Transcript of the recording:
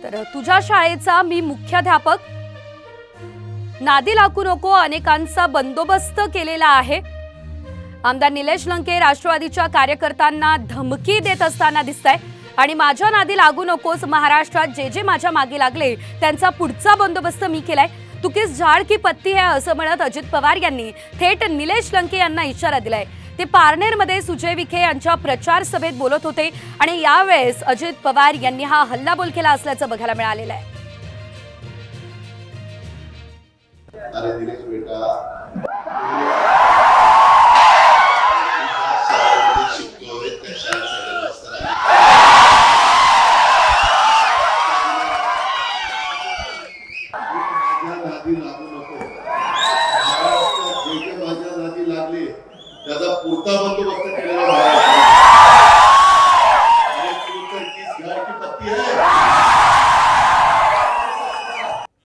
तर तुझ्या शाळेचा मी मुख्याध्यापक, नादी लागू नको अनेकांचा बंदोबस्त केलेला आहे। आमदार निलेश लंके राष्ट्रवादीच्या कार्यकर्त्यांना धमकी देत असताना दिसताय आणि माझ्या नादी लागू नकोस, महाराष्ट्रात जे जे माझ्या मागे लागले त्यांचा पुढचा बंदोबस्त मी केलाय, तू किस झाड की पत्ती है असं म्हणत अजित पवार यांनी थेट निलेश लंके यांना इशारा दिलाय। ते पारनेरमध्ये सुजय विखे यांच्या प्रचार सभेत बोलत होते आणि यावेळेस अजित पवार यांनी हा हल्लाबोल केला असल्याचं बघायला मिळालेलं आहे। अरे दिनेश बेटा, त्याचा पुरता बंदोबस्त केलेला आहे।